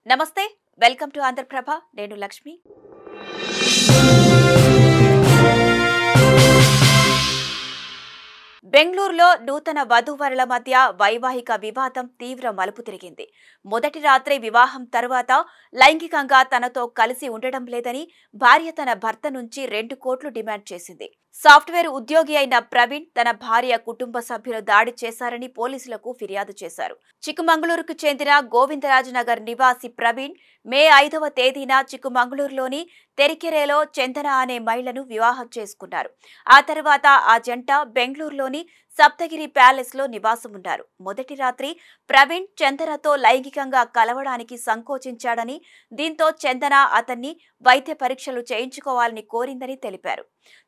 నమస్తే welcome to Andhraprabha నేను లక్ష్మి బెంగళూరులో నూతన వధూవరుల మధ్య వైవాహిక వివాదం తీవ్ర మలుపు తిరిగింది. మొదటి రాత్రి వివాహం తర్వాత లైంగికంగా తనతో కలిసి ఉండడం లేదని భార్య తన భర్త నుంచి 2 కోట్లు డిమాండ్ చేసింది. సాఫ్ట్వేర్ ఉద్యోగి అయిన ప్రవీణ్ తన భార్య కుటుంబ సభ్యులు దాడి చేశారని పోలీసులకు ఫిర్యాదు చేశారు. చిక్కమంగళూరుకు చెందిన గోవిందరాజనగర్ నివాసి ప్రవీణ్ మే 5వ తేదీన చిక్కమంగళూరులోని తెరికెరేలో చందన అనే మహిళను వివాహం చేసుకున్నారు. ఆ తర్వాత ఆ జంట బెంగళూరులోని సప్తగిరి ప్యాలెస్ లో నివాసం ఉన్నారు. మొదటి రాత్రి ప్రవీణ్ చందనతో లైంగికంగా కలవడానికి సంకోచించాడని, దీంతో చందన అతన్ని వైద్య పరీక్షలు చేయించుకోవాలని కోరిందని తెలిపారు.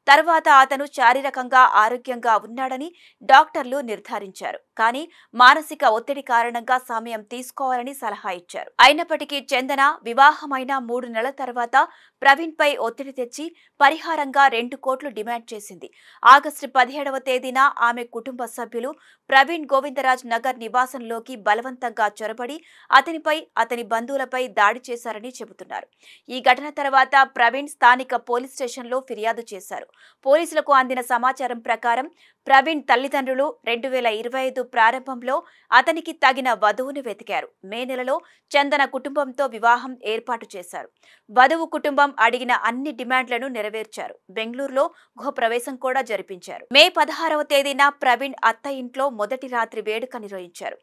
తర్వాత అతను శారీరకంగా ఆరోగ్యంగా ఉన్నాడని డాక్టర్లు నిర్ధారించారు. కానీ మానసిక ఒత్తిడి కారణంగా సమయం తీసుకోవాలని సలహా ఇచ్చారు. అయినప్పటికీ చందన వివాహమైన 3 నెలల తర్వాత ప్రవీణ్ పై ఒత్తిడి తెచ్చి పరిహారంగా 2 కోట్లు డిమాండ్ చేసింది. ఆగస్టు 17వ తేదీన ఆమె కుటుంబ సభ్యులు ప్రవీణ్ గోవిందరాజ్ నగర్ నివాసంలోకి బలవంతంగా చొరబడి అతనిపై అతని బంధువులపై దాడి చేశారని చెబుతున్నారు. ఈ ఘటన తర్వాత ప్రవీణ్ స్థానిక పోలీస్ స్టేషన్లో ఫిర్యాదు చేశారు. పోలీసులకు అందిన సమాచారం ప్రకారం ప్రవీణ్ తల్లిదండ్రులు 2025 ప్రారంభంలో అతనికి తగిన వధువును వెతికారు. మే నెలలో చందన కుటుంబంతో వివాహం ఏర్పాటు చేశారు. వధువు కుటుంబం అడిగిన అన్ని డిమాండ్లను నెరవేర్చారు. బెంగళూరులో గృహప్రవేశం కూడా జరిపించారు. మే 16వ తేదీన ప్రవీణ్ అత్త ఇంట్లో మొదటి రాత్రి వేడుక నిర్వహించారు.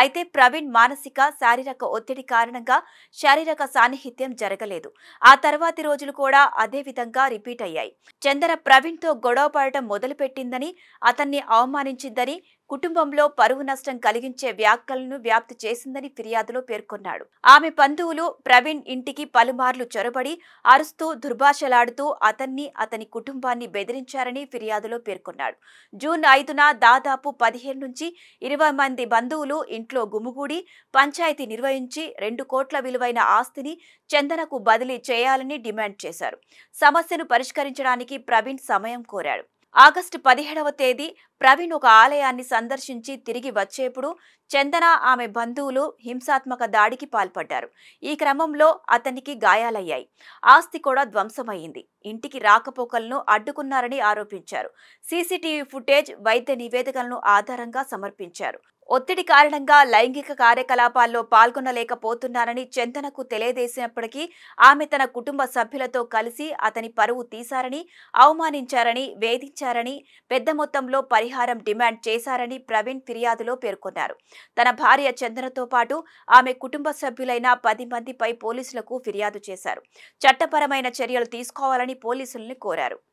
అయితే ప్రవీణ్ మానసిక శారీరక ఒత్తిడి కారణంగా శారీరక సాన్నిహిత్యం జరగలేదు. ఆ తర్వాతి రోజులు కూడా అదే విధంగా రిపీట్ అయ్యాయి. చందన ప్రవీణ్ తో గొడవ పడటం మొదలుపెట్టిందని, అతన్ని అవమానించిందని, కుటుంబంలో పరువు నష్టం కలిగించే వ్యాఖ్యలను వ్యాప్తి చేసిందని ఫిర్యాదులో పేర్కొన్నాడు. ఆమె బంధువులు ప్రవీణ్ ఇంటికి పలుమార్లు చొరబడి అరుస్తూ దుర్భాషలాడుతూ అతన్ని అతని కుటుంబాన్ని బెదిరించారని ఫిర్యాదులో పేర్కొన్నాడు. జూన్ 5న దాదాపు 15 నుంచి 20 మంది బంధువులు ఇంట్లో గుమిగూడి పంచాయతీ నిర్వహించి 2 కోట్ల విలువైన ఆస్తిని చందనకు బదిలీ చేయాలని డిమాండ్ చేశారు. సమస్యను పరిష్కరించడానికి ప్రవీణ్ సమయం కోరాడు. ఆగస్టు 17వ తేదీ ప్రవీణ్ ఒక ఆలయాన్ని సందర్శించి తిరిగి వచ్చేప్పుడు చందన ఆమె బంధువులు హింసాత్మక దాడికి పాల్పడ్డారు. ఈ క్రమంలో అతనికి గాయాలయ్యాయి. ఆస్తి కూడా ధ్వంసమయ్యింది. ఇంటికి రాకపోకలను అడ్డుకున్నారని ఆరోపించారు. సీసీటీవీ ఫుటేజ్, వైద్య నివేదికలను ఆధారంగా సమర్పించారు. ఒత్తిడి కారణంగా లైంగిక కార్యకలాపాల్లో పాల్గొనలేకపోతున్నారని చందనకు తెలియజేసినప్పటికీ ఆమె తన కుటుంబ సభ్యులతో కలిసి అతని పరువు తీశారని, అవమానించారని, వేధించారని, పెద్ద మొత్తంలో పరిహారం డిమాండ్ చేశారని ప్రవీణ్ ఫిర్యాదులో పేర్కొన్నారు. తన భార్య చందనతో పాటు ఆమె కుటుంబ సభ్యులైన 10 మందిపై పోలీసులకు ఫిర్యాదు చేశారు. చట్టపరమైన చర్యలు తీసుకోవాలని పోలీసుల్ని కోరారు.